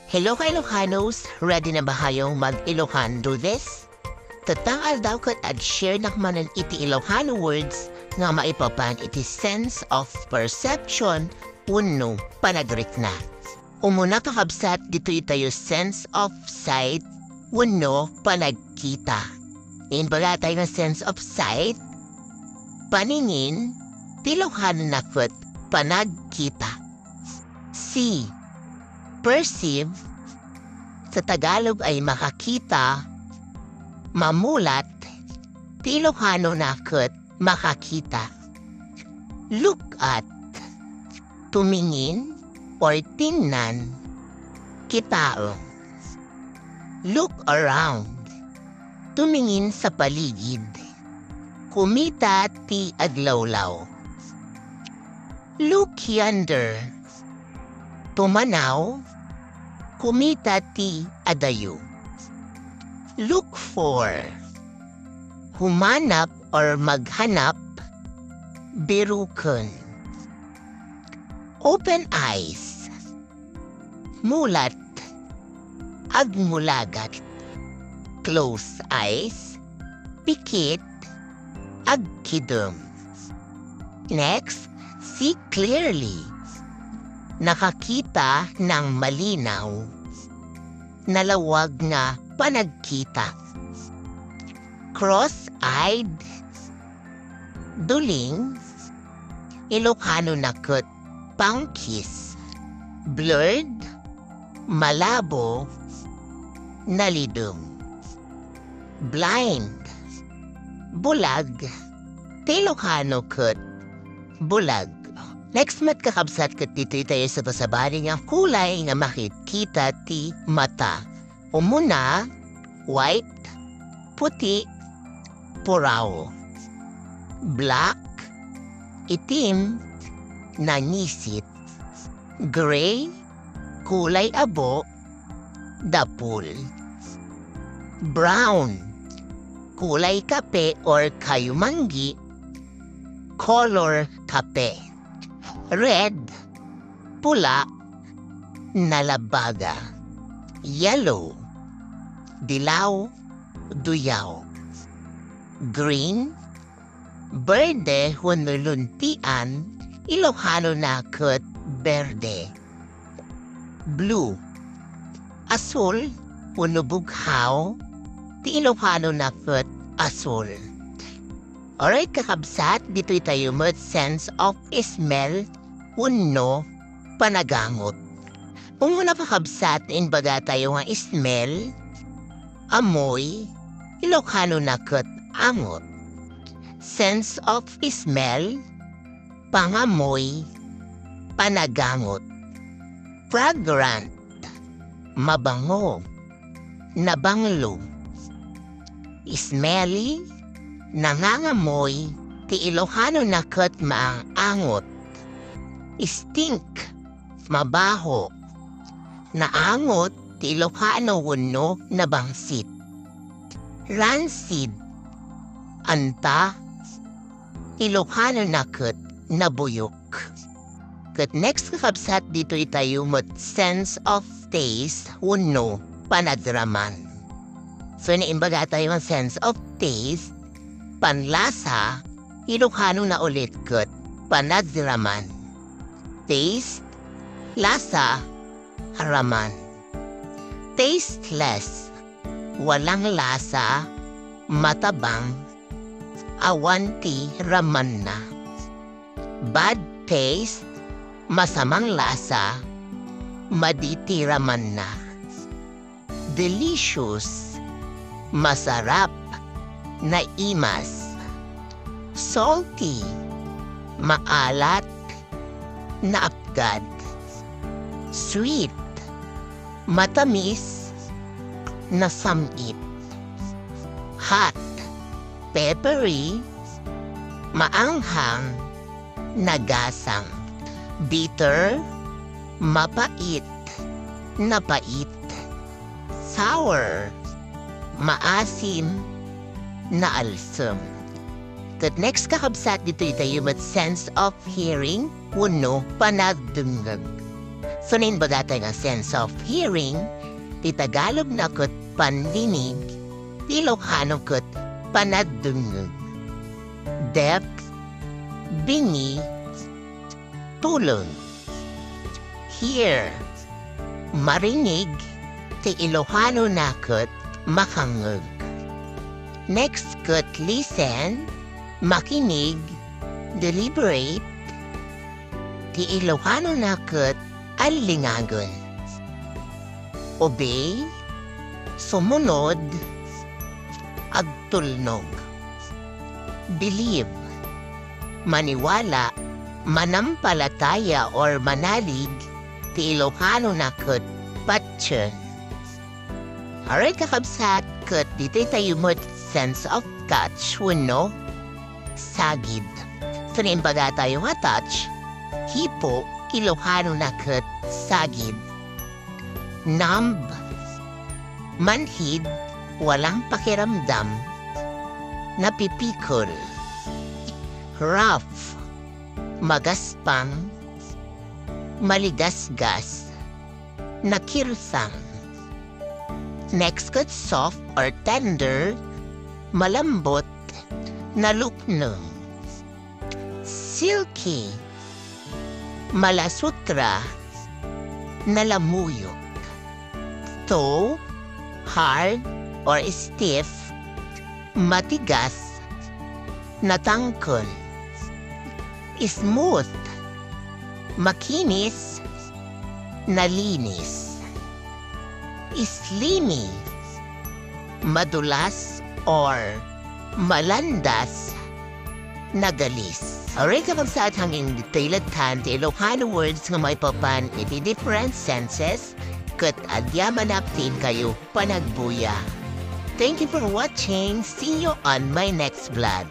Hello ka Ilocanos! Ready na ba kayong mag-Ilocan do this? Tatangal daw kat at share nakmanan iti Ilocano words nga maipapan iti sense of perception wenno panagrikna. Umuna kakabsat dito itayo sense of sight wenno panagkita. Inbala tayo ng sense of sight, paningin, Ilocano nakot panagkita. See, perceive, sa Tagalog ay makakita, mamulat, Ilocano nakot makakita. Look at, tumingin or tingnan, kitao. Look around, tumingin sa paligid, kumita ti adlawlaw. Look yonder, tumanaw, kumita ti adayo. Look for, humanap or maghanap, birukon. Open eyes, mulat, agmulagat. Close eyes, pikit, agkidum. Next, see clearly, nakakita ng malinaw, nalawag na panagkita. Cross-eyed, duling, Ilocano nakot, pangkis. Blurred, malabo, nalidum. Blind, bulag, Ilocano kot, bulag. Next mat kakabsat kat dito tayo sa pasabari nga kulay nga makikita ti mata. Umuna, white, puti, puraw. Black, itim, nanisit. Gray, kulay abo, dapul. Brown, kulay kape or kayumanggi, color kape. Red, pula, nalabaga. Yellow, dilaw, duyaw. Green, berde hunuluntian, Ilocano nakot berde. Blue, asul, hunubughaw, ti Ilocano nakot asul. Alright kakabsat, dito tayo mo sense of smell, wenno panagangot. Kung muna kakabsat, inbaga tayo nga smell, amoy, Ilocano nakot angot. Sense of smell, pangamoy, panagangot. Fragrant, mabango, nabanglo. Smelly, nangangamoy, ti Ilocano nakot maangot. Stink, mabaho, naangot, ti Ilocano wenno nabangsit. Rancid, anta, Ilocano nakot nabuyok. Kat next kakabsat dito itayo mo't sense of taste wenno panadraman. So naimbaga tayo ang sense of taste, panlasa, Ilocano na ulit kat panadraman. Taste, lasa, haraman. Tasteless, walang lasa, matabang, awanti raman na. Bad taste, masamang lasa, maditiraman na. Delicious, masarap, naimas. Salty, maalat, naapgad. Sweet, matamis, nasamit. Hot, peppery, maanghang, nagasang. Bitter, mapait, napait. Sour, maasim, naalsam. Kat next kakabsat dito itayo mat sense of hearing wenno panagdungag. Sunin ba dati nga sense of hearing, ti Tagalog na kat pandinig, ti Ilocano kat panadungog. Depth, bingi, tulong. Hear, marinig, ti Ilocano na kat makangog. Next kat listen, makinig, deliberate, ti Ilocano na kat alingagon. Obey, sumunod, agtulnog. Believe, maniwala, manampalataya or manalig, ti Ilocano na kat patsun. Alright kakabsat, kat dito tayo mo sense of touch, wano, sagid. Sunin baga tayo nga touch, hipo, Ilocano na kat sagid. Numb, manhid, walang pakiramdam, napipikol. Rough, magaspang, maligasgas, nakirsang. Next kat soft or tender, malambot, naluknong. Silky, malasutra, nalamuyok. Toe, hard or stiff, matigas, natangkol. Smooth, makinis, nalinis. Slimy, madulas or malandas, nagalis. Alright kapag sa atang detailed kan ti Ilocano words nga may papan iti different senses, kat adyaman aptin kayo panagbuya. Thank you for watching. See you on my next vlog.